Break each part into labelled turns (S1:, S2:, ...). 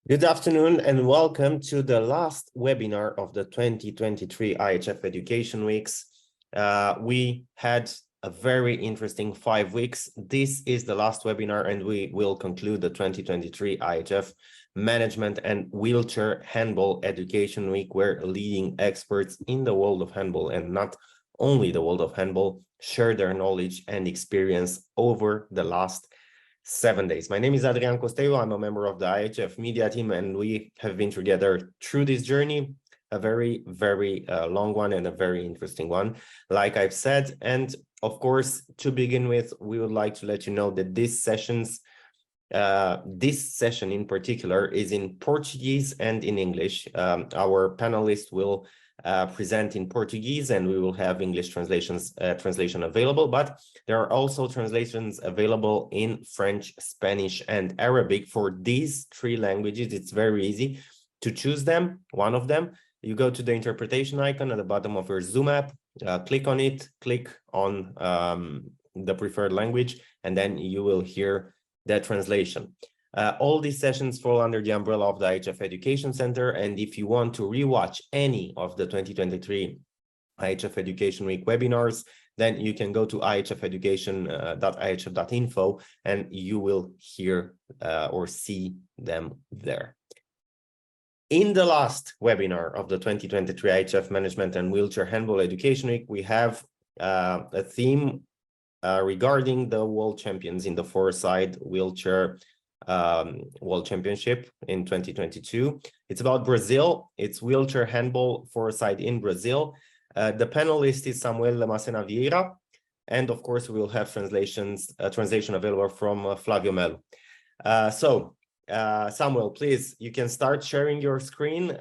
S1: Good afternoon and welcome to the last webinar of the 2023 IHF Education Weeks. We had a very interesting 5 weeks. This is the last webinar and we will conclude the 2023 IHF Management and Wheelchair Handball Education Week, where leading experts in the world of handball and not only the world of handball share their knowledge and experience over the last 7 days. My name is Adrian Costello. I'm a member of the IHF media team, and we have been together through this journey, a very, very long one and a very interesting one, like I've said. And of course, to begin with, we would like to let you know that this session in particular is in Portuguese and in English. Our panelists will present in Portuguese and we will have English translation available, but there are also translations available in French, Spanish, and Arabic. For these 3 languages, it's very easy to choose them, one of them. You go to the interpretation icon at the bottom of your Zoom app, click on it, click on the preferred language, and then you will hear the translation. All these sessions fall under the umbrella of the IHF Education Center, and if you want to rewatch any of the 2023 IHF Education Week webinars, then you can go to ihfeducation.ihf.info and you will hear or see them there. In the last webinar of the 2023 IHF Management and Wheelchair Handball Education Week, we have a theme regarding the world champions in the four-side wheelchair World Championship in 2022. It's about Brazil. It's wheelchair handball four-side in Brazil. The panelist is Samuel Macena Vieira, and of course we will have translation available from Flávio Melo. Samuel, please, you can start sharing your screen,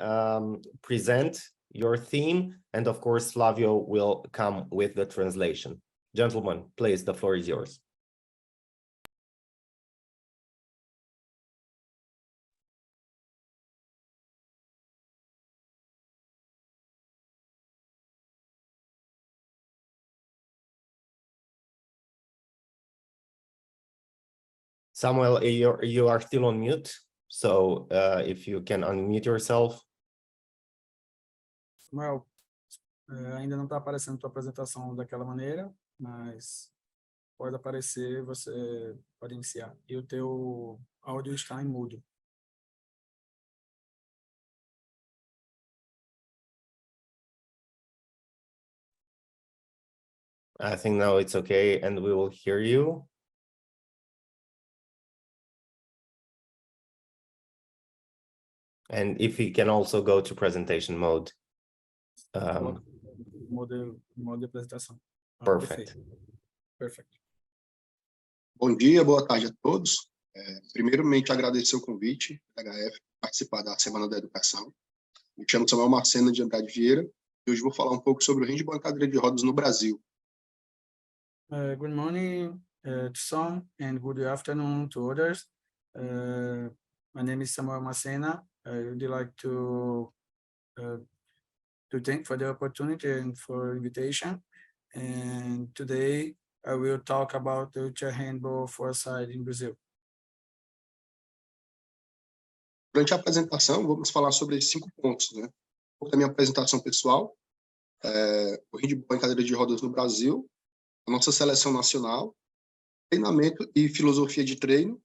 S1: present your theme, and of course Flávio will come with the translation. Gentlemen, please, the floor is yours. Samuel, you are still on mute, so if you can unmute yourself.
S2: Samuel, ainda não está aparecendo a tua apresentação daquela maneira, mas pode aparecer, você pode iniciar. E o teu áudio está em mudo.
S1: I think now it's okay and we will hear you. And if you can also go to presentation mode.
S2: Modo de apresentação.
S1: Perfect.
S2: Perfect.
S3: Bom dia, boa tarde a todos. Primeiramente, agradecer o convite da IHF participar da Semana da Educação. Me chamo Samuel Macena Vieira e hoje vou falar um pouco sobre o handball em cadeira de rodas no Brasil.
S2: Good morning to some and good afternoon to others. My name is Samuel Macena. I would like to thank for the opportunity and for invitation. And today I will talk about the wheelchair handball four-side in Brazil.
S3: Durante a apresentação, vamos falar sobre 5 pontos, né? Um pouco da minha apresentação pessoal, o handball em cadeira de rodas no Brasil, a nossa seleção nacional, treinamento e filosofia de treino,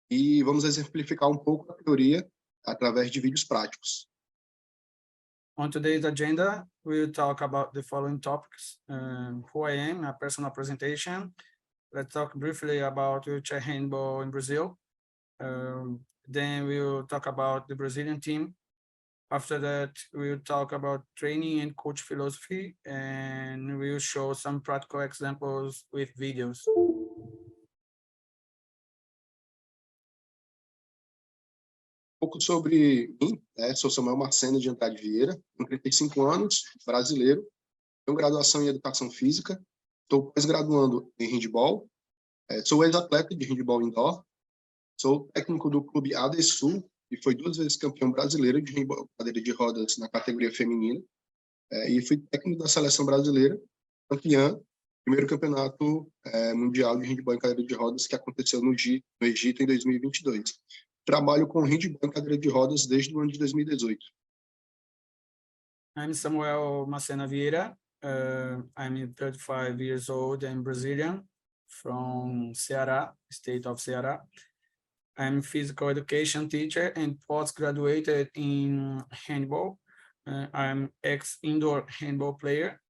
S3: e vamos exemplificar um pouco a teoria através de vídeos práticos.
S2: On today's agenda, we will talk about the following topics: who I am, a personal presentation. Let's talk briefly about wheelchair handball in Brazil. Then we will talk about the Brazilian team. After that, we will talk about training and coach philosophy, and we will show some practical examples with videos.
S3: Pouco sobre mim, sou Samuel Macena Vieira, tenho 35 anos, brasileiro, tenho graduação em Educação Física, estou pós-graduando em handball, sou ex-atleta de handball indoor, sou técnico do clube ADSul e fui 2 vezes campeão brasileiro de handball cadeira de rodas na categoria feminina, e fui técnico da seleção brasileira, campeã, primeiro campeonato mundial de handball em cadeira de rodas que aconteceu no Egito em 2022. Trabalho com handball em cadeira de rodas desde o ano de 2018.
S2: I'm Samuel Macena Vieira. I'm 35 years old and Brazilian from Ceará, state of Ceará. I'm physical education teacher and postgraduated in handball. I'm ex-indoor handball player.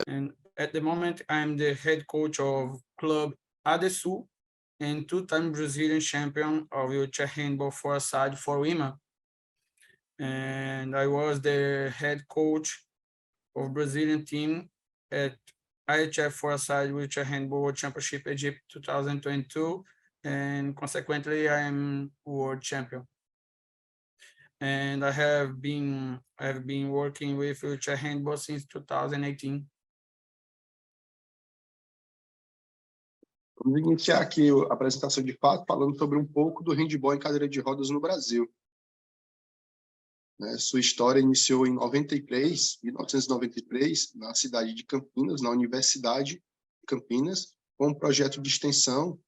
S2: And at the moment, I'm the head coach of Club Adesul and two-time Brazilian champion of wheelchair handball four-a-side for women. And I was the head coach of Brazilian team at IHF four-a-side wheelchair handball World Championship Egypt 2022, and consequently I am world champion. And I have been working with wheelchair handball since 2018.
S3: Vamos iniciar aqui a apresentação de fato falando sobre um pouco do handball em cadeira de rodas no Brasil. Sua história iniciou em 1993, na cidade de Campinas, na Universidade de Campinas, com um projeto de extensão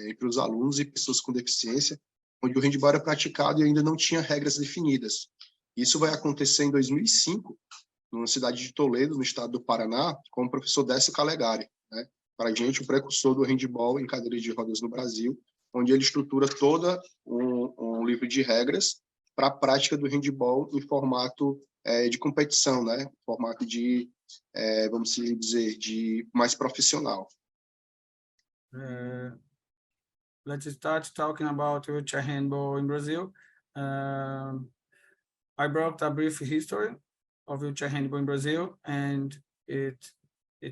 S3: entre os alunos e pessoas com deficiência, onde o handball era praticado e ainda não tinha regras definidas. Isso vai acontecer em 2005, na cidade de Toledo, no estado do Paraná, com o professor Décio Calegari, para a gente, o precursor do handball em cadeira de rodas no Brasil, onde ele estrutura todo um livro de regras para a prática do handball em formato de competição, formato de, vamos dizer, de mais profissional.
S2: Let's start talking about wheelchair handball in Brazil. I brought a brief history of wheelchair handball in Brazil, and it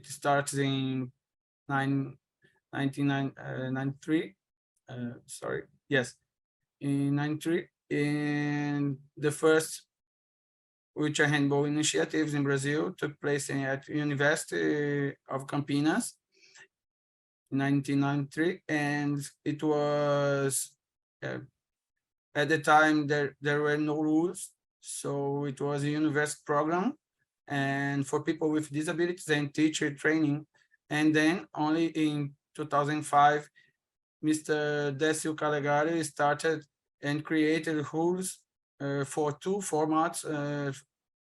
S2: starts in 1993. In 93. And the first wheelchair handball initiatives in Brazil took place at University of Campinas in 1993, and it was at the time there were no rules, so it was a university program and for people with disabilities and teacher training. And then only in 2005, Mr. Décio Calegari started and created rules for two formats,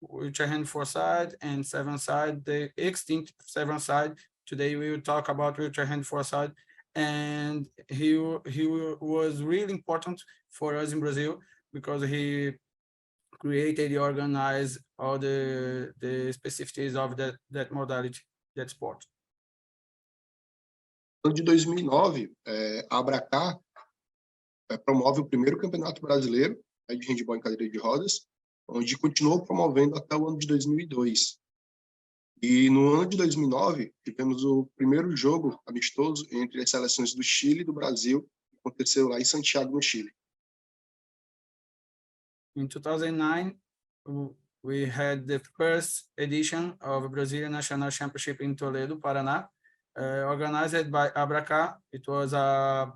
S2: wheelchair hand four-side and seven-side, the extinct seven-side. Today we will talk about wheelchair hand four-side, and he was really important for us in Brazil because he created and organized all the specificities of that modality, that sport.
S3: No ano de 2009, a Abracá promove o primeiro campeonato brasileiro de handball em cadeira de rodas, onde continuou promovendo até o ano de 2002. E no ano de 2009, tivemos o primeiro jogo amistoso entre as seleções do Chile e do Brasil, que aconteceu lá em Santiago, no Chile.
S2: In 2009, we had the first edition of Brazilian National Championship in Toledo, Paraná, organized by Abracá. It was a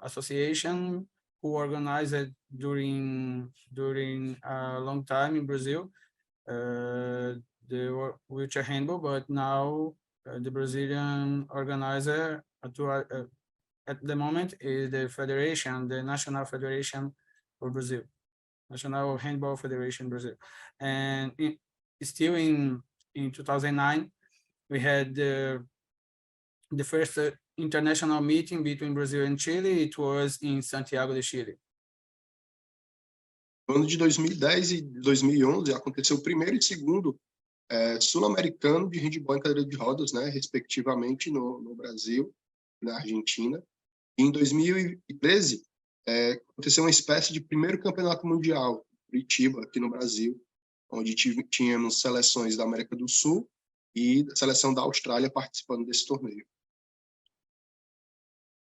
S2: association who organized it during a long time in Brazil, the wheelchair handball, but now the Brazilian organizer at the moment is the federation, the National Federation of Brazil, National Handball Federation Brazil. And still in 2009, we had the first international meeting between Brazil and Chile. It was in Santiago de Chile.
S3: No ano de 2010 e 2011 aconteceu o primeiro e segundo sul-americano de handball em cadeira de rodas, respectivamente no Brasil, na Argentina. E em 2013 aconteceu uma espécie de primeiro campeonato mundial, Curitiba, aqui no Brasil, onde tínhamos seleções da América do Sul e da seleção da Austrália participando desse torneio.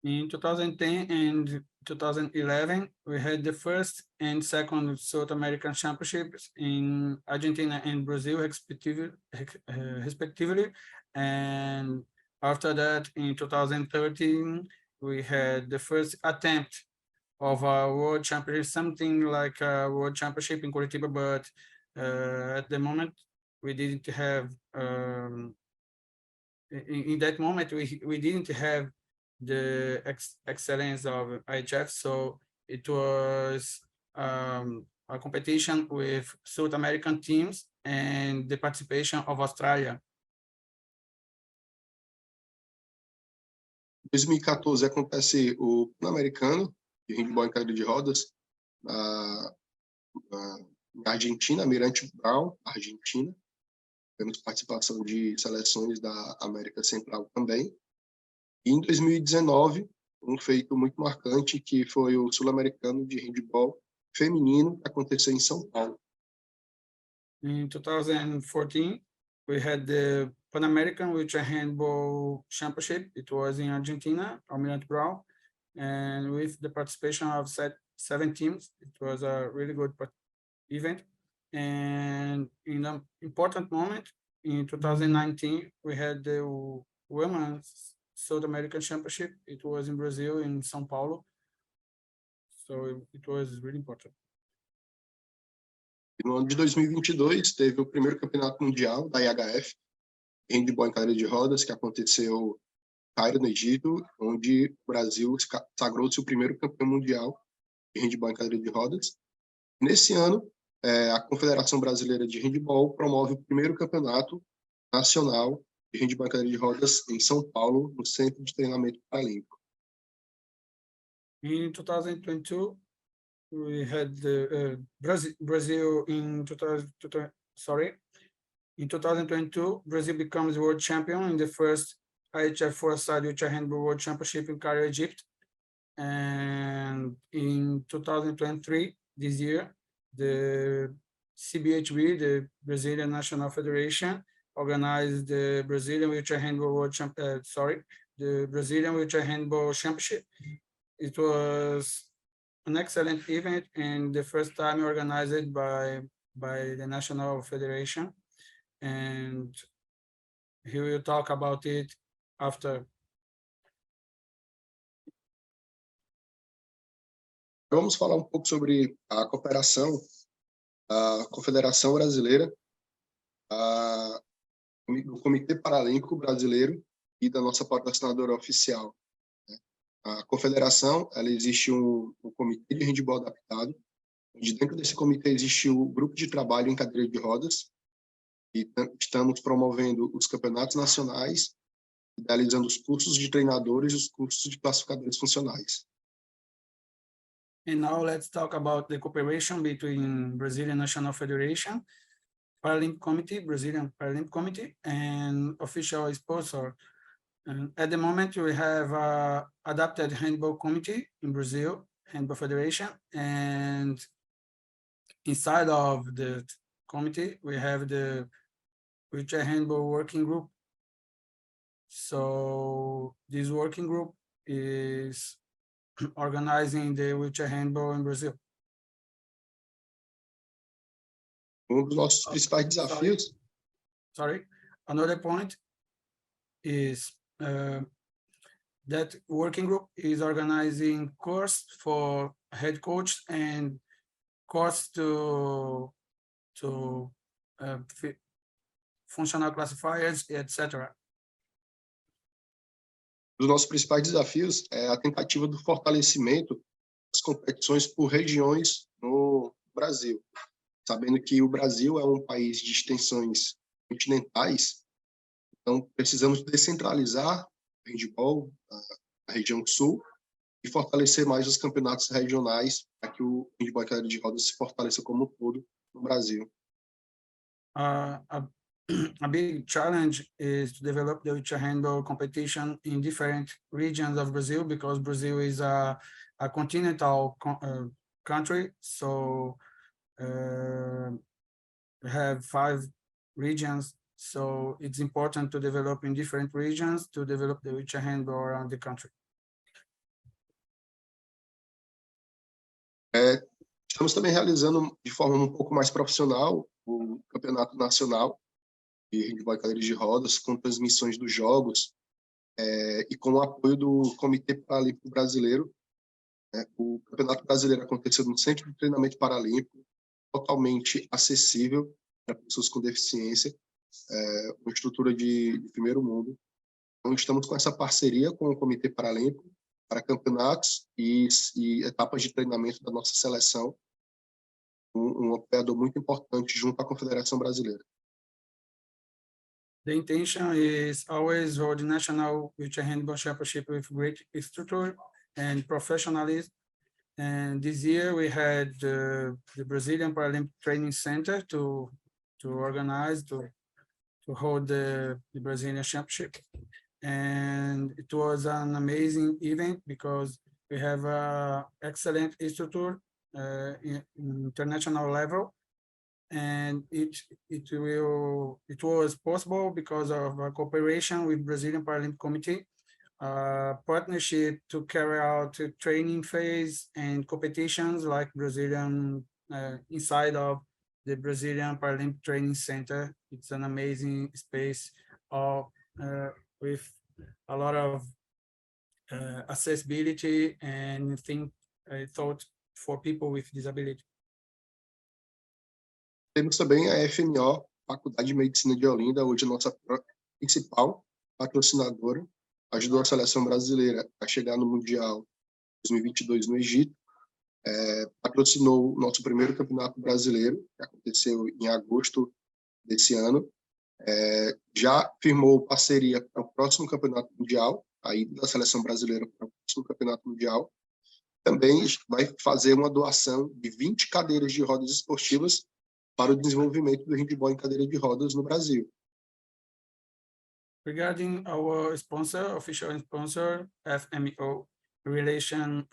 S2: In 2010 and 2011, we had the first and second South American Championships in Argentina and Brazil, respectively. And after that, in 2013, we had the first attempt of a World Championship, something like a World Championship in Curitiba, but at the moment, we didn't have, in that moment, we didn't have the excellence of IHF, so It was a competition with South American teams and the participation of Australia.
S3: Em 2014 acontece o Pan-Americano de handball em cadeira de rodas na Argentina, Almirante Brown, Argentina. Temos participação de seleções da América Central também. E em 2019, um feito muito marcante que foi o Sul-Americano de handball feminino que aconteceu em São Paulo.
S2: In 2014, we had the Pan American Wheelchair Handball Championship. It was in Argentina, Almirante Brown, and with the participation of 7 teams. It was a really good event. And in an important moment, in 2019, we had the Women's South American Championship. It was in Brazil, in São Paulo. So it was really important.
S3: E no ano de 2022, teve o primeiro campeonato mundial da IHF, handball em cadeira de rodas, que aconteceu em Cairo, no Egito, onde o Brasil sagrou-se o primeiro campeão mundial de handball em cadeira de rodas. Nesse ano, a Confederação Brasileira de Handball promove o primeiro campeonato nacional de handball em cadeira de rodas em São Paulo, no Centro de Treinamento Paralímpico.
S2: In 2022, we had the Brazil in 2022, Brazil becomes world champion in the first IHF four-side wheelchair handball world championship in Cairo, Egypt. And in 2023, this year, the CBHB, the Brazilian National Federation, organized the Brazilian Wheelchair Handball World the Brazilian Wheelchair Handball Championship. It was an excellent event and the first time organized by the National Federation. And he will talk about it after.
S3: Vamos falar um pouco sobre a cooperação, a Confederação Brasileira, do Comitê Paralímpico Brasileiro e da nossa patrocinadora oficial. A confederação, ela existe um comitê de handball adaptado, onde dentro desse comitê existe o grupo de trabalho em cadeira de rodas, e estamos promovendo os campeonatos nacionais, realizando os cursos de treinadores e os cursos de classificadores funcionais.
S2: And now let's talk about the cooperation between Brazilian National Federation, Paralympic Committee, Brazilian Paralympic Committee, and official sponsor. And at the moment, we have a adapted handball committee in Brazil, Handball Federation, and inside of the committee, we have the wheelchair handball working group. So this working group is organizing the wheelchair handball in Brazil.
S3: Dos nossos principais desafios.
S2: Sorry. Another point is that working group is organizing course for head coach and course to functional classifiers, etc.
S3: Os nossos principais desafios é a tentativa do fortalecimento das competições por regiões no Brasil. Sabendo que o Brasil é um país de extensões continentais, então precisamos descentralizar o handball, a região sul, e fortalecer mais os campeonatos regionais para que o handball em cadeira de rodas se fortaleça como um todo no Brasil.
S2: A big challenge is to develop the wheelchair handball competition in different regions of Brazil, because Brazil is a continental country. So we have 5 regions. So it's important to develop in different regions to develop the wheelchair handball around the country.
S3: Estamos também realizando de forma um pouco mais profissional o Campeonato Nacional de Handball em cadeira de rodas, com transmissões dos jogos e com o apoio do Comitê Paralímpico Brasileiro. O Campeonato Brasileiro aconteceu no Centro de Treinamento Paralímpico, totalmente acessível para pessoas com deficiência, uma estrutura de primeiro mundo. Então, estamos com essa parceria com o Comitê Paralímpico para campeonatos e etapas de treinamento da nossa seleção, um apoiador muito importante junto à Confederação Brasileira.
S2: The intention is always hold the national wheelchair handball championship with great structure and professionalism. And this year we had the Brazilian Paralympic Training Center to organize, to hold the Brazilian Championship. And it was an amazing event because we have an excellent instructor in international level. And it was possible because of a cooperation with Brazilian Paralympic Committee, partnership to carry out a training phase and competitions like Brazilian inside of the Brazilian Paralympic Training Center. It's an amazing space with a lot of accessibility and thought for people with disability.
S3: Temos também a FMO, Faculdade de Medicina de Olinda, hoje nossa principal patrocinadora, ajudou a seleção brasileira a chegar no Mundial 2022 no Egito, patrocinou o nosso primeiro campeonato brasileiro, que aconteceu em agosto desse ano, já firmou parceria para o próximo campeonato mundial, aí da seleção brasileira para o próximo campeonato mundial. Também vai fazer uma doação de 20 cadeiras de rodas esportivas para o desenvolvimento do handball em cadeira de rodas no Brasil.
S2: Regarding our sponsor, official sponsor, FMO relation,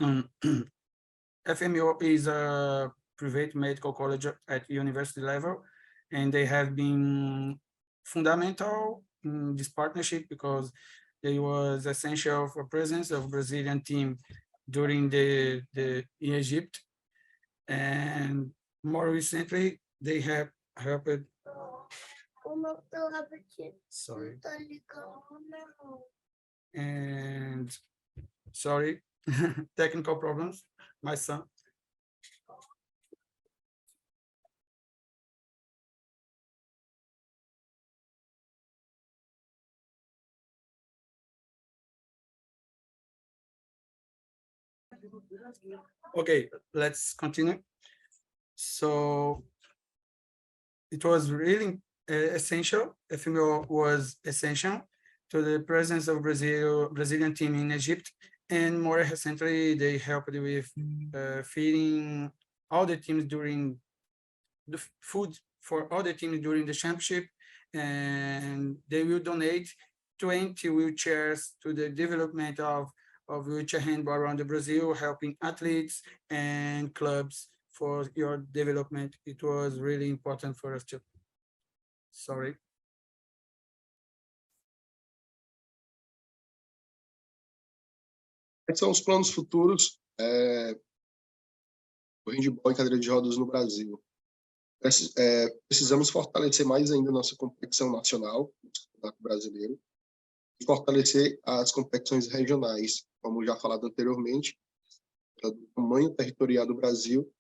S2: FMO is a private medical college at university level, and they have been fundamental in this partnership because they was essential for presence of Brazilian team during the in Egypt, and more recently they have helped. Sorry. And sorry, technical problems, my son. Okay, let's continue. So it was really essential. FMO was essential to the presence of Brazilian team in Egypt, and more recently they helped with feeding all the teams during the food for all the teams during the championship, and they will donate 20 wheelchairs to the development of wheelchair handball around Brazil, helping athletes and clubs for your development. It was really important for us too. Sorry.
S3: Quais são os planos futuros do handball em cadeira de rodas no Brasil? Precisamos fortalecer mais ainda nossa competição nacional, o Campeonato Brasileiro, e fortalecer as competições regionais, como já falado anteriormente, pelo tamanho territorial do Brasil,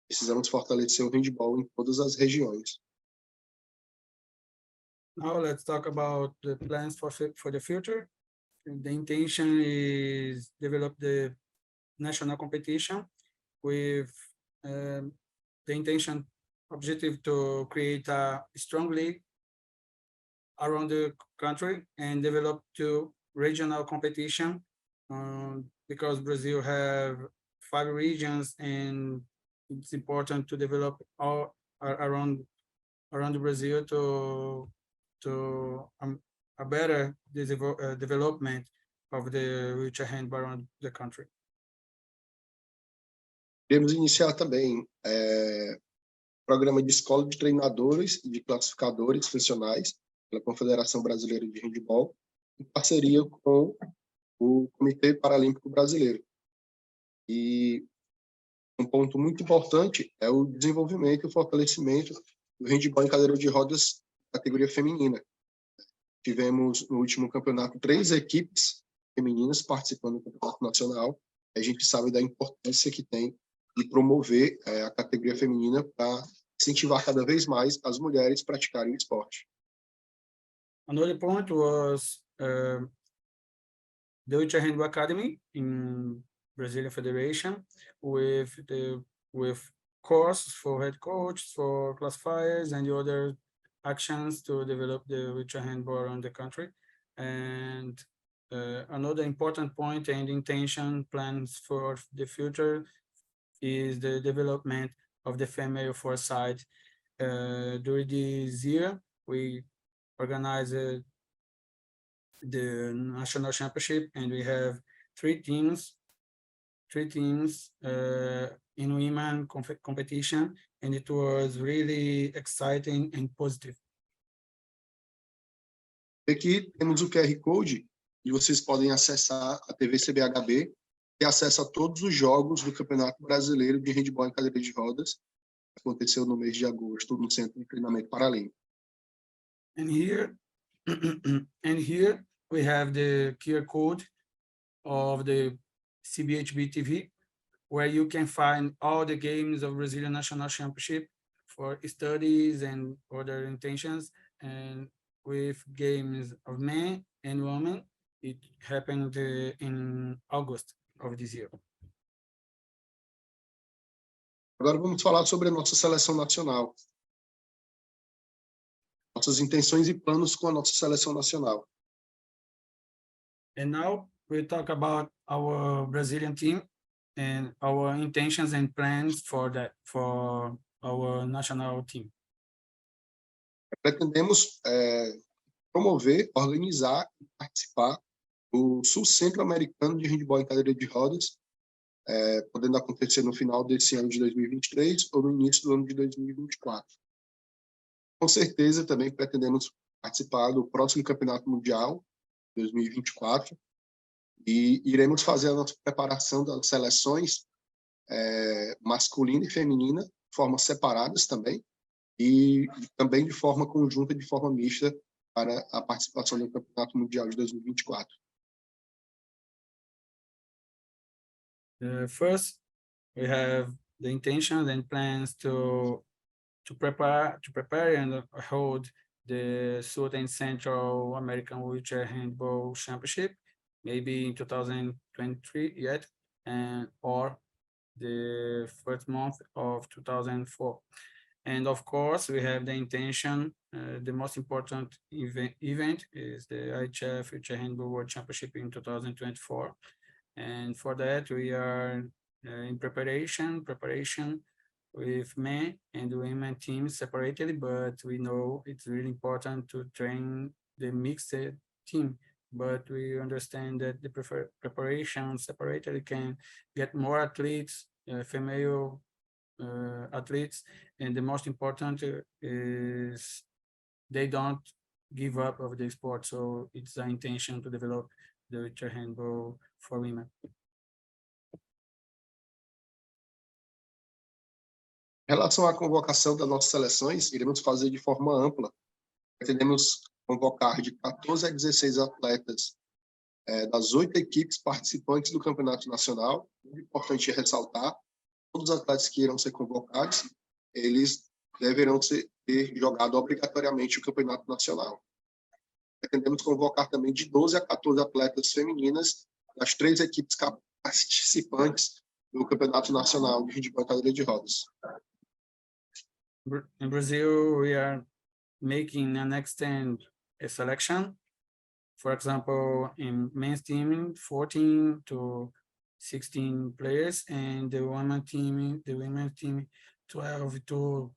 S3: precisamos fortalecer o handball em todas as regiões.
S2: Now let's talk about the plans for the future. The intention is develop the national competition with the objective to create a strong league around the country and develop to regional competition because Brazil have 5 regions, and it's important to develop all around Brazil to a better development of the wheelchair handball around the country.
S3: Queremos iniciar também programa de escola de treinadores e de classificadores profissionais pela Confederação Brasileira de Handball, em parceria com o Comitê Paralímpico Brasileiro. E um ponto muito importante é o desenvolvimento e o fortalecimento do handball em cadeira de rodas categoria feminina. Tivemos no último campeonato 3 equipes femininas participando do campeonato nacional. A gente sabe da importância que tem de promover a categoria feminina para incentivar cada vez mais as mulheres a praticarem o esporte.
S2: Another point was the Wheelchair Handball Academy in Brazilian Federation with courses for head coaches, for classifiers, and the other actions to develop the wheelchair handball around the country. And another important point and intention plans for the future is the development of the female foresight. During this year, we organized the national championship, and we have three teams in women competition, and it was really exciting and positive.
S3: Aqui temos o QR Code e vocês podem acessar a TV CBHB e acessa todos os jogos do Campeonato Brasileiro de Handball em Cadeira de Rodas, que aconteceu no mês de agosto no Centro de Treinamento Paralímpico.
S2: And here, and here we have the QR code of the CBHB TV, where you can find all the games of Brazilian National Championship for studies and other intentions, and with games of men and women. It happened in August of this year.
S3: Agora vamos falar sobre a nossa seleção nacional. Nossas intenções e planos com a nossa seleção nacional.
S2: And now we'll talk about our Brazilian team and our intentions and plans for our national team.
S3: Pretendemos promover, organizar e participar do Sul Centro-Americano de Handball em Cadeira de Rodas, podendo acontecer no final desse ano de 2023 ou no início do ano de 2024. Com certeza, também pretendemos participar do próximo Campeonato Mundial 2024 e iremos fazer a nossa preparação das seleções masculina e feminina de formas separadas também e também de forma conjunta, de forma mista, para a participação no Campeonato Mundial de 2024.
S2: First, we have the intentions and plans to prepare and hold the South and Central American Wheelchair Handball Championship, maybe in 2023 yet, or the first month of 2004. And of course, we have the intention, the most important event is the IHF Wheelchair Handball World Championship in 2024. And for that, we are in preparation with men and women teams separately, but we know it's really important to train the mixed team. But we understand that the preparation separately can get more athletes, female athletes, and the most important is they don't give up of the sport. So it's the intention to develop the wheelchair handball for women.
S3: Em relação à convocação das nossas seleções, iremos fazer de forma ampla. Pretendemos convocar de 14 a 16 atletas das 8 equipes participantes do Campeonato Nacional. É importante ressaltar, todos os atletas que irão ser convocados, eles deverão ter jogado obrigatoriamente o Campeonato Nacional. Pretendemos convocar também de 12 a 14 atletas femininas das 3 equipes participantes do Campeonato Nacional de Handball em Cadeira de Rodas.
S2: In Brazil, we are making an extend a selection. For example, in men's team, 14 to 16 players, and the women's team, 12 to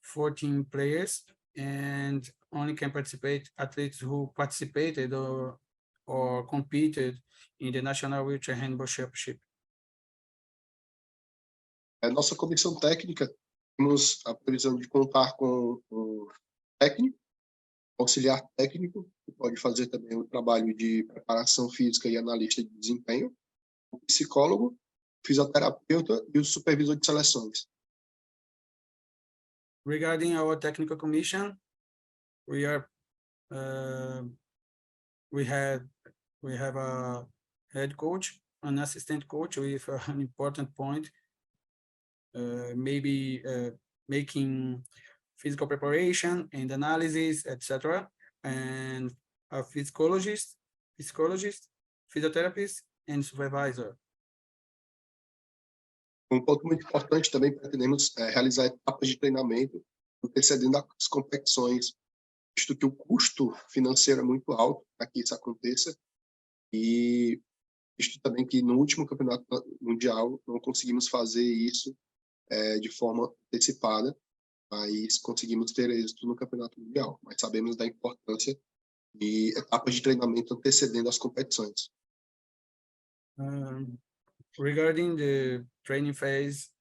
S2: 14 players, and only can participate athletes who participated or competed in the National Wheelchair Handball Championship.
S3: A nossa comissão técnica, temos a previsão de contar com um técnico, auxiliar técnico, que pode fazer também o trabalho de preparação física e analista de desempenho, o psicólogo, fisioterapeuta e o supervisor de seleções.
S2: Regarding our technical commission, we have a head coach, an assistant coach with an important point, maybe making physical preparation and analysis, etc., and a physiologist, physiotherapist, and supervisor.
S3: Ponto muito importante também, pretendemos realizar etapas de treinamento antecedendo as competições, visto que o custo financeiro é muito alto para que isso aconteça, e visto também que no último campeonato mundial não conseguimos fazer isso de forma antecipada, mas conseguimos ter êxito no campeonato mundial. Mas sabemos da importância de etapas de treinamento antecedendo as competições.
S2: Regarding the training phase,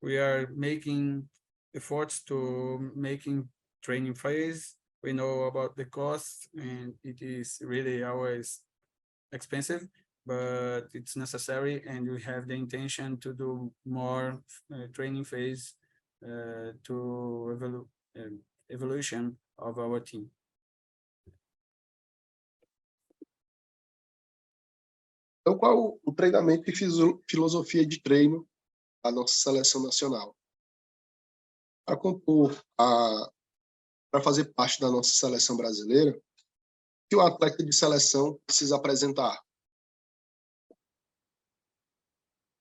S2: we are making efforts to making training phase. We know about the cost, and it is really always expensive, but it's necessary, and we have the intention to do more training phase to evolution of our team.
S3: Então, qual o treinamento e filosofia de treino da nossa seleção nacional? Para compor, para fazer parte da nossa seleção brasileira, que o atleta de seleção precisa apresentar?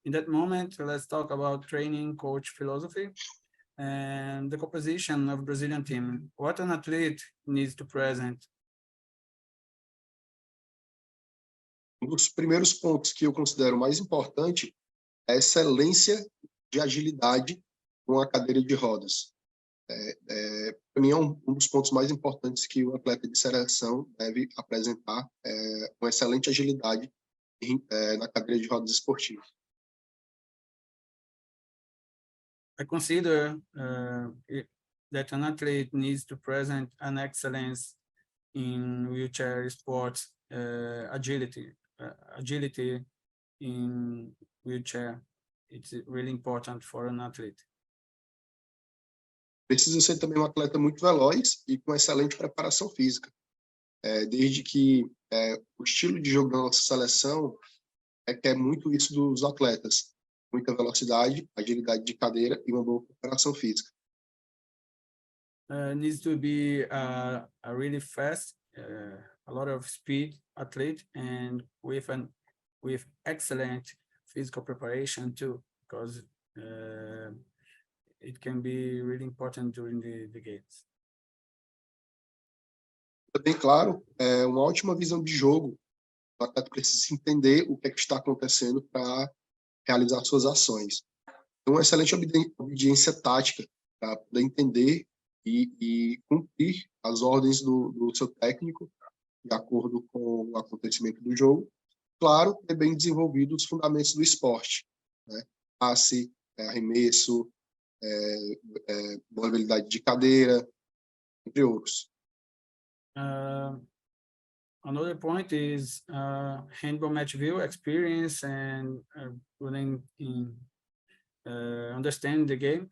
S2: In that moment, let's talk about training coach philosophy and the composition of Brazilian team. What an athlete needs to present.
S3: Um dos primeiros pontos que eu considero mais importante é a excelência de agilidade com a cadeira de rodas. Para mim, é um dos pontos mais importantes que o atleta de seleção deve apresentar, uma excelente agilidade na cadeira de rodas esportivas.
S2: I consider that an athlete needs to present an excellence in wheelchair sports, agility in wheelchair. It's really important for an athlete.
S3: Precisa ser também um atleta muito veloz e com excelente preparação física. Desde que o estilo de jogo da nossa seleção quer muito isso dos atletas. Muita velocidade, agilidade de cadeira e uma boa preparação física.
S2: Needs to be a really fast, a lot of speed athlete, and with excellent physical preparation too, because it can be really important during the games.
S3: Também, claro, uma ótima visão de jogo. O atleta precisa entender o que está acontecendo para realizar suas ações. Uma excelente obediência tática para poder entender e cumprir as ordens do seu técnico de acordo com o acontecimento do jogo. Claro, ter bem desenvolvido os fundamentos do esporte, né? Passe, arremesso, boa habilidade de cadeira, entre outros.
S2: Another point is handball match view experience and running in understand the game.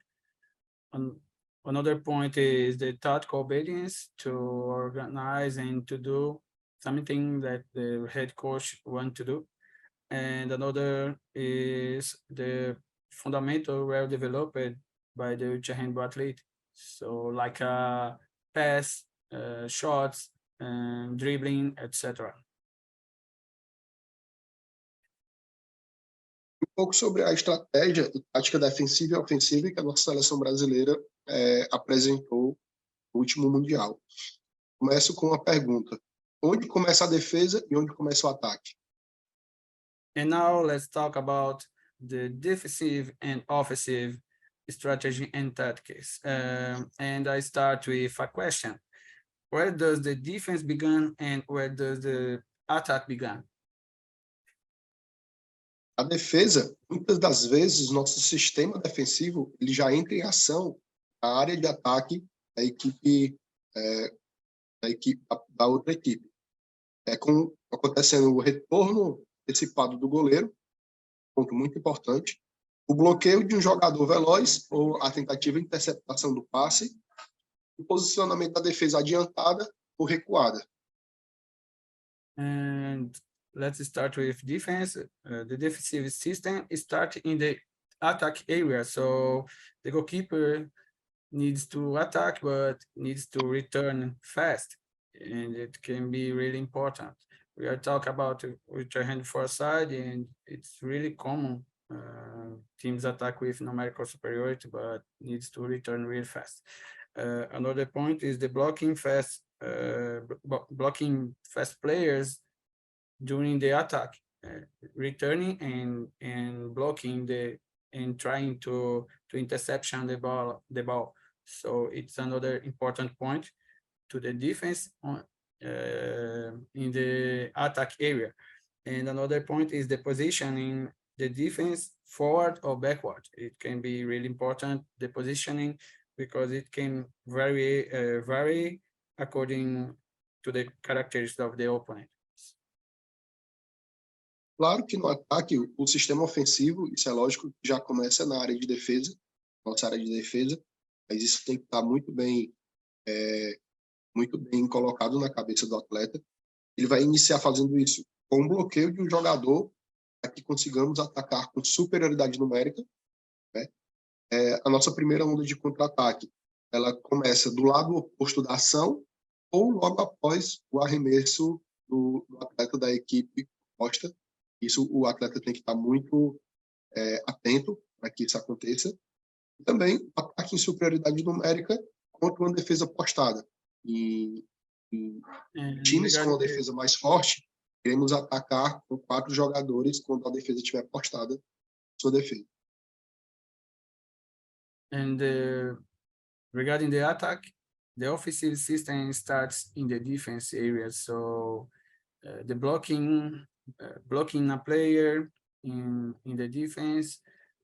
S2: Another point is the tactical obedience to organize and to do something that the head coach want to do. And another is the fundamental well developed by the wheelchair handball athlete. So like pass, shots, dribbling, etc.
S3: Pouco sobre a estratégia e tática defensiva e ofensiva que a nossa seleção brasileira apresentou no último Mundial. Começo com uma pergunta. Onde começa a defesa e onde começa o ataque?
S2: And now let's talk about the defensive and offensive strategy and tactics. And I start with a question. Where does the defense begin and where does the attack begin?
S3: A defesa, muitas das vezes, nosso sistema defensivo ele já entra em ação na área de ataque da equipe, da outra equipe. Acontecendo o retorno antecipado do goleiro, ponto muito importante, o bloqueio de um jogador veloz ou a tentativa de interceptação do passe, o posicionamento da defesa adiantada ou recuada.
S2: And let's start with defense. The defensive system starts in the attack area. So the goalkeeper needs to attack, but needs to return fast. And it can be really important. we are talking about with your hand foresight, and it's really common. Teams attack with numerical superiority, but needs to return really fast. Another point is the blocking fast players during the attack, returning and blocking and trying to interception the ball. So it's another important point to the defense on in the attack area. And another point is the positioning the defense forward or backward. It can be really important, the positioning, because it can vary according to the characteristics of the opponent.
S3: Claro que no ataque, o sistema ofensivo, isso é lógico, já começa na área de defesa, nossa área de defesa, mas isso tem que estar muito bem colocado na cabeça do atleta. Ele vai iniciar fazendo isso com o bloqueio de um jogador para que consigamos atacar com superioridade numérica, né? A nossa primeira onda de contra-ataque, ela começa do lado oposto da ação ou logo após o arremesso do atleta da equipe oposta. Isso o atleta tem que estar muito atento para que isso aconteça. E também ataque em superioridade numérica contra uma defesa postada. E times com a defesa mais forte, queremos atacar com 4 jogadores quando a defesa estiver postada sua defesa.
S2: And regarding the attack, the offensive system starts in the defense area. So the blocking a player in the defense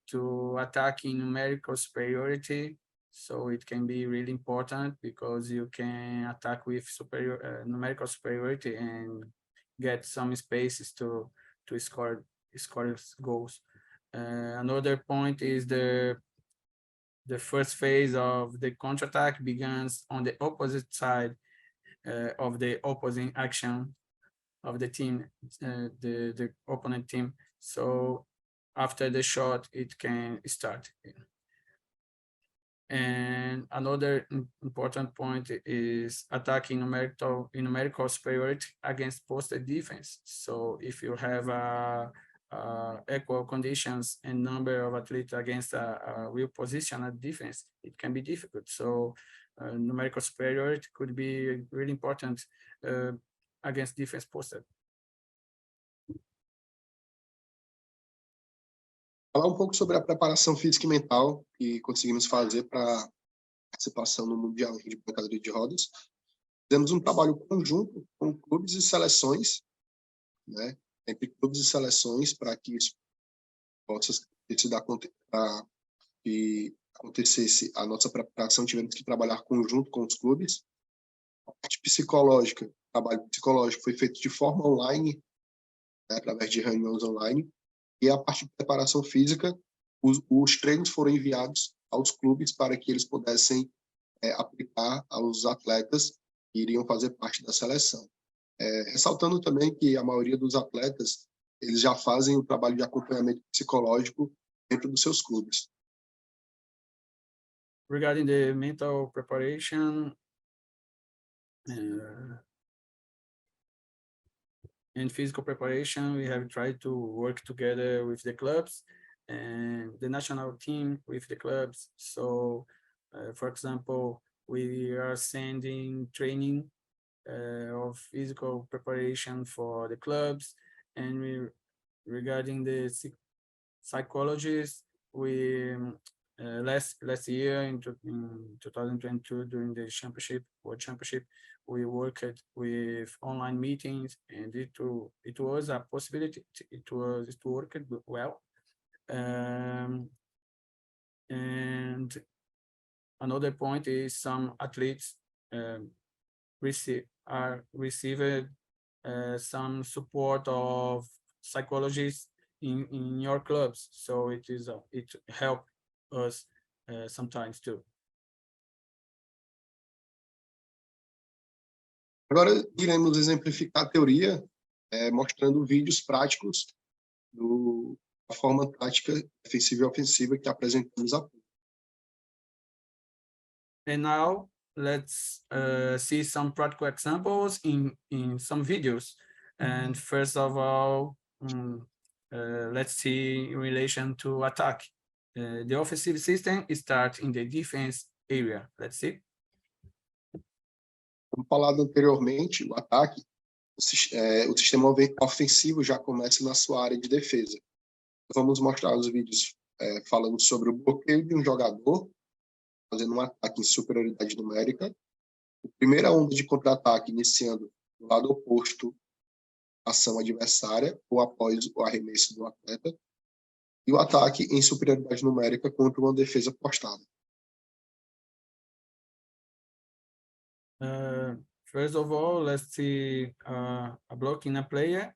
S2: to attacking numerical superiority. So it can be really important because you can attack with numerical superiority and get some spaces to score goals. Another point is the first phase of the counterattack begins on the opposite side of the opposing action of the team, the opponent team. So after the shot, it can start. And another important point is attacking numerical superiority against posted defense. So if you have equal conditions and number of athletes against a real position at defense, it can be difficult. So numerical superiority could be really important against defense posted.
S3: Falar pouco sobre a preparação física e mental que conseguimos fazer para participação no Mundial de Cadeira de Rodas. Fizemos um trabalho conjunto com clubes e seleções, né? Entre clubes e seleções, para que isso possa que acontecesse a nossa preparação, tivemos que trabalhar conjunto com os clubes. A parte psicológica, o trabalho psicológico foi feito de forma online, né, através de reuniões online, e a parte de preparação física, os treinos foram enviados aos clubes para que eles pudessem aplicar aos atletas que iriam fazer parte da seleção. Ressaltando também que a maioria dos atletas, eles já fazem o trabalho de acompanhamento psicológico dentro dos seus clubes.
S2: Regarding the mental preparation and physical preparation, we have tried to work together with the clubs and the national team with the clubs. So, for example, we are sending training of physical preparation for the clubs, and regarding the psychologists, we last year in 2022 during the World Championship, we worked with online meetings, and it was a possibility. It worked well. And another point is some athletes received some support of psychologists in your clubs, so it helped us sometimes too.
S3: Agora iremos exemplificar a teoria, mostrando vídeos práticos da forma tática defensiva e ofensiva que apresentamos há pouco.
S2: And now let's see some practical examples in some videos And first of all, let's see in relation to attack. The offensive system starts in the defense area. Let's see.
S3: Como falado anteriormente, o ataque, o sistema ofensivo já começa na sua área de defesa. Vamos mostrar os vídeos falando sobre o bloqueio de um jogador, fazendo um ataque em superioridade numérica. A primeira onda de contra-ataque iniciando do lado oposto à ação adversária ou após o arremesso do atleta. E o ataque em superioridade numérica contra uma defesa postada.
S2: First of all, let's see a block in a player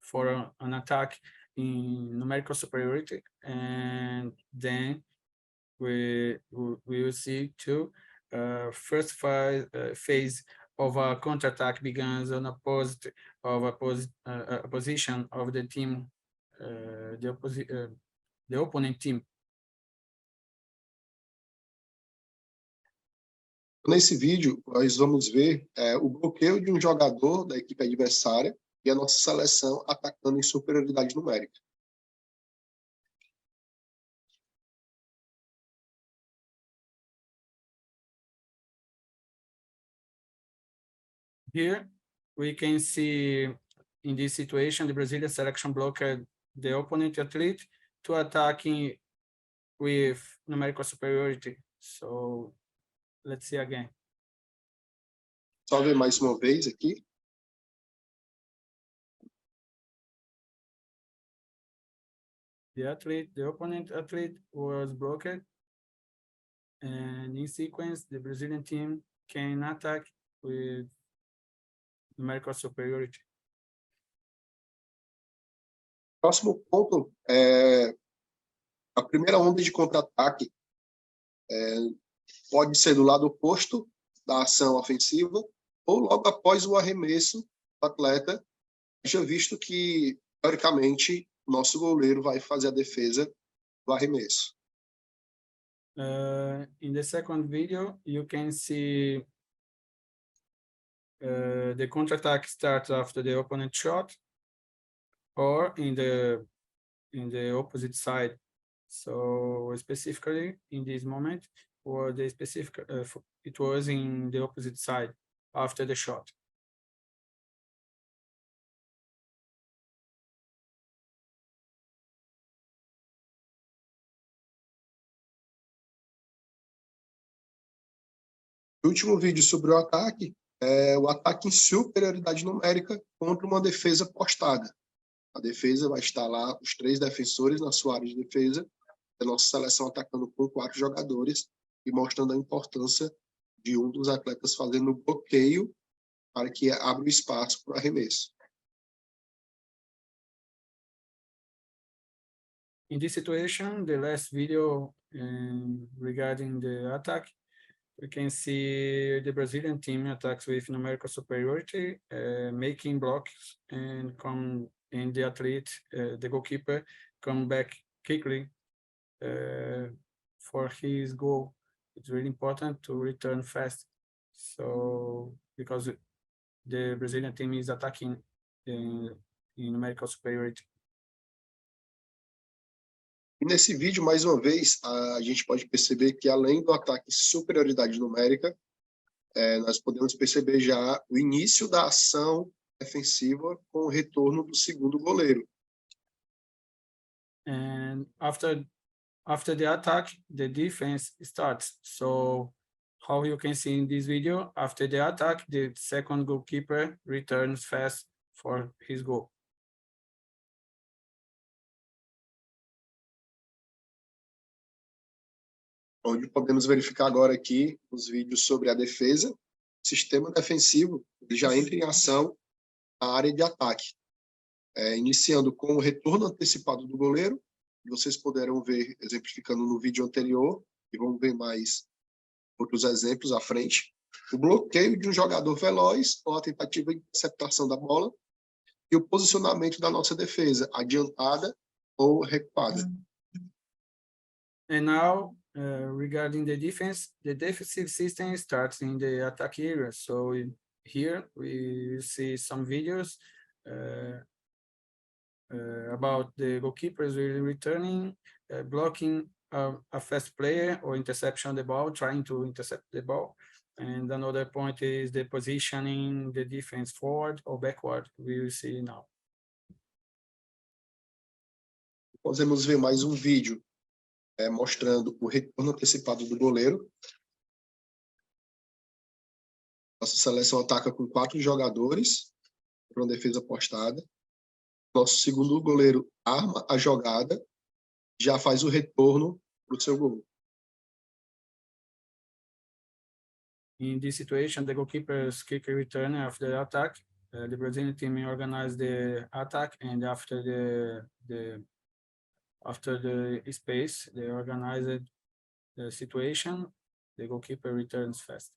S2: for an attack in numerical superiority, and then we will see two first phase of a counterattack begins on opposite of a position of the team, the opponent team.
S3: Nesse vídeo, nós vamos ver o bloqueio de um jogador da equipe adversária e a nossa seleção atacando em superioridade numérica.
S2: Here we can see in this situation, the Brazilian selection blocked the opponent athlete to attacking with numerical superiority. So let's see again.
S3: Só ver mais uma vez aqui.
S2: The opponent athlete was blocked, and in sequence, the Brazilian team can attack with numerical superiority.
S3: Próximo ponto é a primeira onda de contra-ataque. Pode ser do lado oposto da ação ofensiva ou logo após o arremesso do atleta, já visto que, teoricamente, o nosso goleiro vai fazer a defesa do arremesso.
S2: In the second video, you can see the counterattack starts after the opponent shot or in the opposite side. So specifically in this moment, or the specific, it was in the opposite side after the shot.
S3: O último vídeo sobre o ataque é o ataque em superioridade numérica contra uma defesa postada. A defesa vai estar lá, os 3 defensores na sua área de defesa, a nossa seleção atacando com 4 jogadores e mostrando a importância de um dos atletas fazendo o bloqueio para que abra o espaço para o arremesso.
S2: In this situation, the last video regarding the attack, we can see the Brazilian team attacks with numerical superiority, making blocks and the athlete, the goalkeeper, come back quickly for his goal. It's really important to return fast. So because the Brazilian team is attacking in numerical superiority.
S3: E nesse vídeo, mais uma vez, a gente pode perceber que, além do ataque em superioridade numérica, nós podemos perceber já o início da ação defensiva com o retorno do segundo goleiro.
S2: And after the attack, the defense starts. So how you can see in this video, after the attack, the second goalkeeper returns fast for his goal.
S3: Onde podemos verificar agora aqui os vídeos sobre a defesa. O sistema defensivo ele já entra em ação na área de ataque, iniciando com o retorno antecipado do goleiro. Vocês puderam ver exemplificando no vídeo anterior, e vamos ver mais outros exemplos à frente. O bloqueio de um jogador veloz com a tentativa de interceptação da bola e o posicionamento da nossa defesa, adiantada ou recuada.
S2: And now, regarding the defense, the defensive system starts in the attack area. So here we see some videos about the goalkeepers really returning, blocking a fast player or interception the ball, trying to intercept the ball. And another point is the positioning the defense forward or backward, we will see now.
S3: Podemos ver mais um vídeo mostrando o retorno antecipado do goleiro. Nossa seleção ataca com 4 jogadores para uma defesa postada. Nosso segundo goleiro arma a jogada, já faz o retorno para o seu gol.
S2: In this situation, the goalkeeper's kick return after the attack. The Brazilian team organized the attack, and after the space, they organized the situation. The goalkeeper returns fast.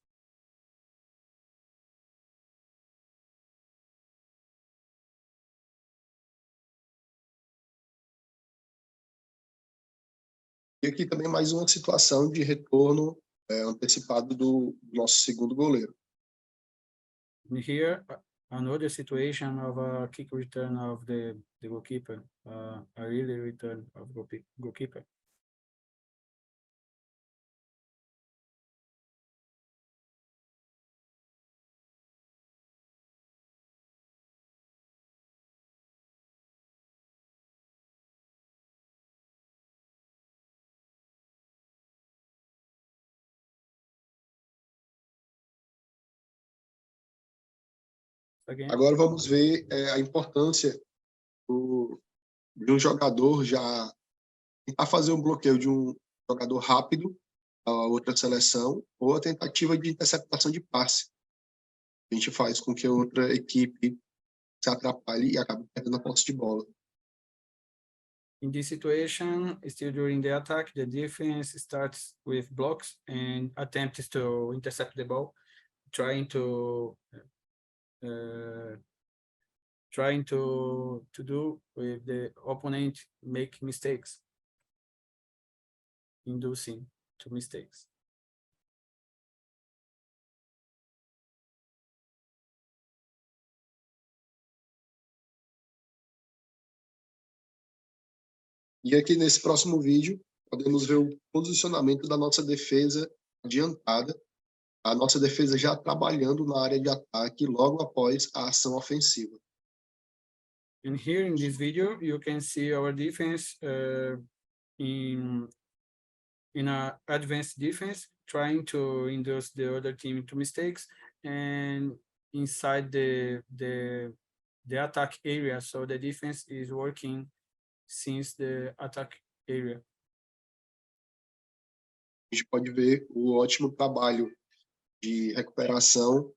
S3: E aqui também mais uma situação de retorno antecipado do nosso segundo goleiro.
S2: And here, another situation of a kick return of the goalkeeper, a really return of goalkeeper. Again.
S3: Agora vamos ver a importância de um jogador já tentar fazer um bloqueio de um jogador rápido a outra seleção ou a tentativa de interceptação de passe. A gente faz com que a outra equipe se atrapalhe e acabe perdendo a posse de bola.
S2: In this situation, still during the attack, the defense starts with blocks and attempts to intercept the ball, trying to do with the opponent make mistakes, inducing to mistakes.
S3: E aqui nesse próximo vídeo, podemos ver o posicionamento da nossa defesa adiantada, a nossa defesa já trabalhando na área de ataque logo após a ação ofensiva.
S2: And here in this video, you can see our defense in a advanced defense, trying to induce the other team to mistakes and inside the attack area. So the defense is working since the attack area.
S3: A gente pode ver o ótimo trabalho de recuperação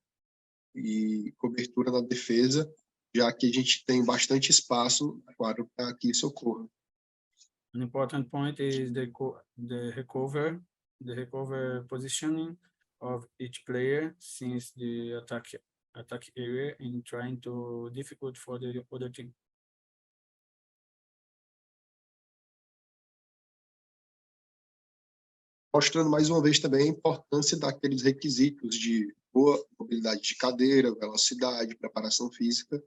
S3: e cobertura na defesa, já que a gente tem bastante espaço, claro, para que isso ocorra.
S2: An important point is the recover positioning of each player since the attack area and trying to difficult for the other team.
S3: Mostrando mais uma vez também a importância daqueles requisitos de boa mobilidade de cadeira, velocidade, preparação física,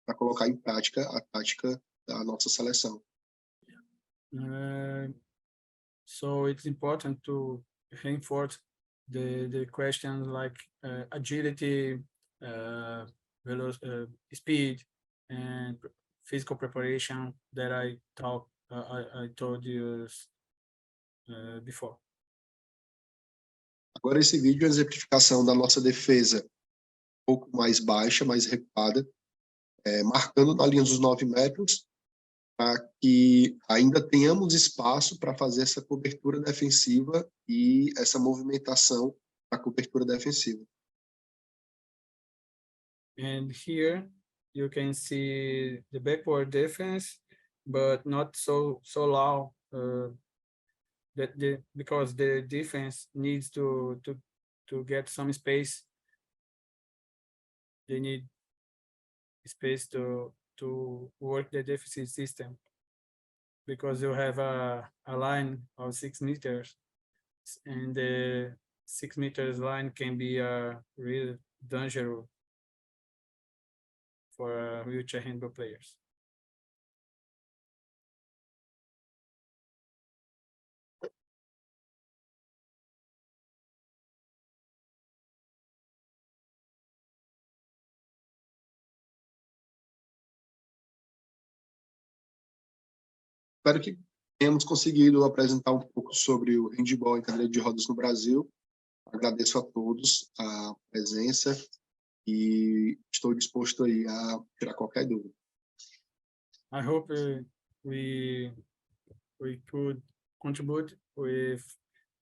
S3: para colocar em prática a tática da nossa seleção.
S2: So it's important to reinforce the questions like agility, speed, and physical preparation that I told you before.
S3: Agora esse vídeo é a exemplificação da nossa defesa um pouco mais baixa, mais recuada, marcando na linha dos 9 metros, para que ainda tenhamos espaço para fazer essa cobertura defensiva e essa movimentação para a cobertura defensiva.
S2: And here you can see the backward defense, but not so low. Because the defense needs to get some space. They need space to work the defensive system, because you have a line of 6 meters, and the 6 meters line can be really dangerous for wheelchair handball players.
S3: Espero que tenhamos conseguido apresentar um pouco sobre o handball em cadeira de rodas no Brasil. Agradeço a todos a presença e estou disposto aí a tirar qualquer dúvida.
S2: I hope we could contribute with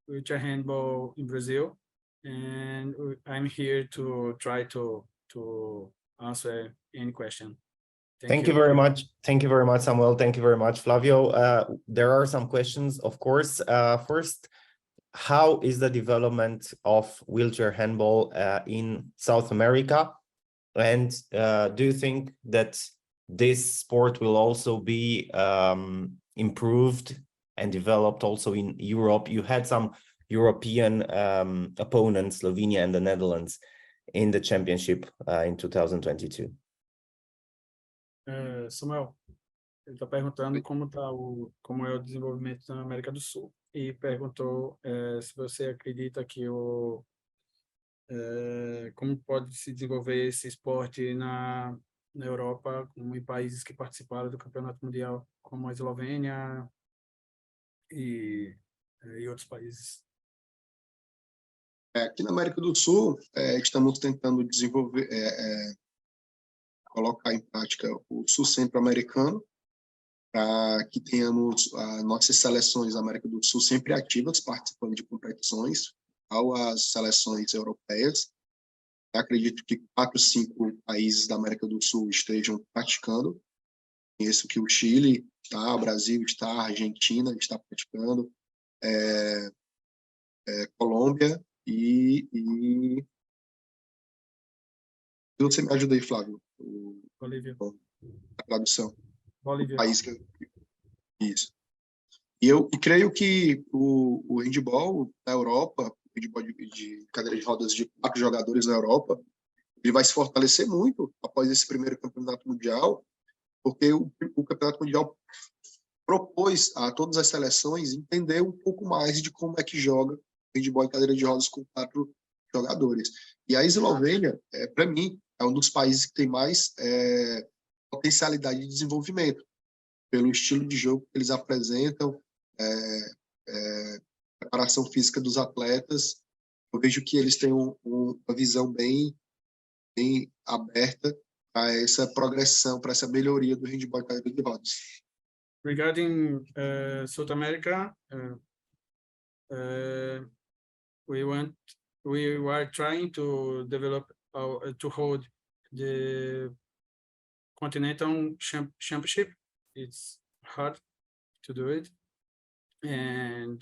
S2: wheelchair handball in Brazil, and I'm here to try to answer any question.
S1: Thank you very much. Thank you very much, Samuel. Thank you very much, Flavio. There are some questions, of course. First, how is the development of wheelchair handball in South America? And do you think that this sport will also be improved and developed also in Europe? You had some European opponents, Slovenia and the Netherlands, in the championship in 2022.
S2: Samuel, ele está perguntando como é o desenvolvimento na América do Sul e perguntou se você acredita que como pode se desenvolver esse esporte na Europa, como em países que participaram do Campeonato Mundial, como a Eslovênia e outros países.
S3: Aqui na América do Sul, estamos tentando desenvolver, colocar em prática o Sul Centro-Americano, para que tenhamos nossas seleções da América do Sul sempre ativas, participando de competições, ao as seleções europeias. Eu acredito que 4, 5 países da América do Sul estejam praticando. Conheço que o Chile está, o Brasil está, a Argentina está praticando, Colômbia e você me ajuda aí, Flávio.
S2: Bolívia.
S3: A tradução.
S2: Bolívia.
S3: País que isso. E eu creio que o handball na Europa, o handball de cadeira de rodas de 4 jogadores na Europa, ele vai se fortalecer muito após esse primeiro campeonato mundial, porque o campeonato mundial propôs a todas as seleções entender um pouco mais de como é que joga handball em cadeira de rodas com 4 jogadores. E a Eslovênia, para mim, é um dos países que tem mais potencialidade de desenvolvimento, pelo estilo de jogo que eles apresentam, preparação física dos atletas. Eu vejo que eles têm uma visão bem aberta para essa progressão, para essa melhoria do handball em cadeira de rodas.
S2: Regarding South America, we were trying to develop to hold the continental championship. It's hard to do it, and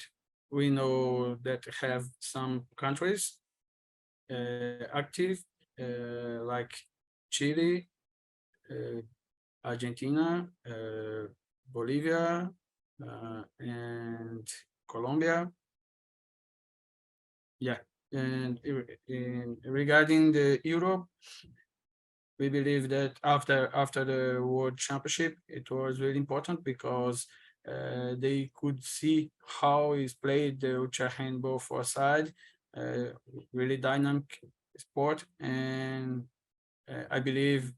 S2: we know that have some countries active, like Chile, Argentina, Bolivia, and Colombia. Yeah, and regarding the Europe, we believe that after the World Championship, it was really important because they could see how is played the wheelchair handball for side, really dynamic sport, and I believe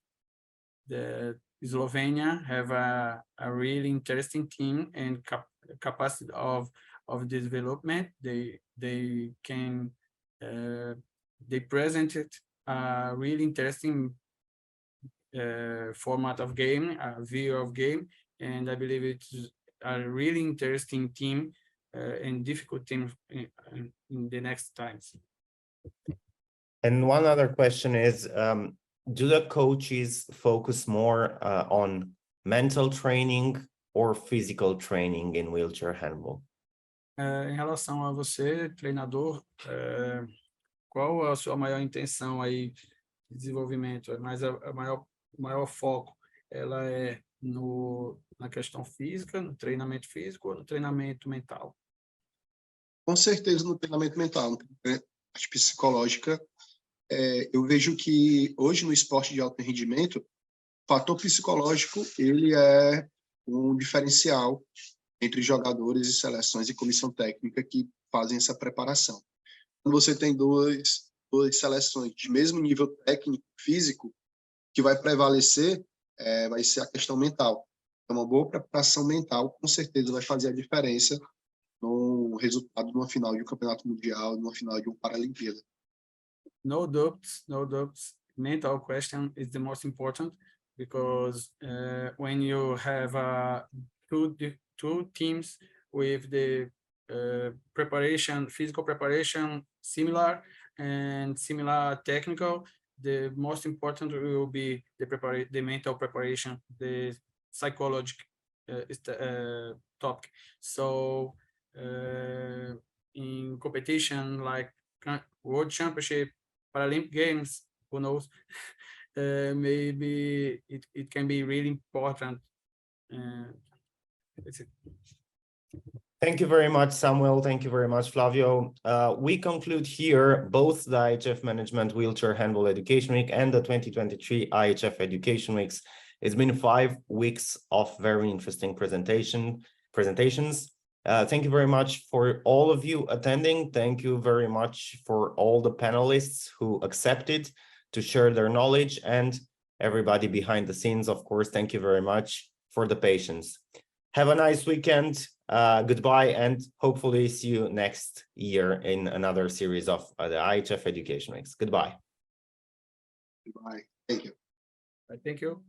S2: that Slovenia have a really interesting team and capacity of development. They can they presented a really interesting format of game, a view of game, and I believe it's a really interesting team and difficult team in the next times.
S1: And one other question is, do the coaches focus more on mental training or physical training in wheelchair handball?
S2: Em relação a você, treinador, qual a sua maior intenção aí de desenvolvimento? Mas a maior foco, ela é na questão física, no treinamento físico ou no treinamento mental?
S3: Com certeza no treinamento mental, na parte psicológica. Eu vejo que hoje no esporte de alto rendimento, fator psicológico, ele é um diferencial entre jogadores e seleções e comissão técnica que fazem essa preparação. Quando você tem duas seleções de mesmo nível técnico, físico, que vai prevalecer vai ser a questão mental. Então, uma boa preparação mental, com certeza, vai fazer a diferença no resultado de uma final de um campeonato mundial, de uma final de uma Paralimpíada.
S2: No doubts, no doubts. Mental question is the most important because when you have two teams with the physical preparation similar and similar technical, the most important will be the mental preparation, the psychological topic. So in competition like World Championship, Paralympic Games, who knows, maybe it can be really important. That's it.
S1: Thank you very much, Samuel. Thank you very much, Flavio. We conclude here both the IHF Management Wheelchair Handball Education Week and the 2023 IHF Education Weeks. It's been 5 weeks of very interesting presentations. Thank you very much for all of you attending. Thank you very much for all the panelists who accepted to share their knowledge, and everybody behind the scenes, of course. Thank you very much for the patience. Have a nice weekend. Goodbye, and hopefully see you next year in another series of the IHF Education Weeks. Goodbye.
S3: Goodbye. Thank you.
S2: Thank you.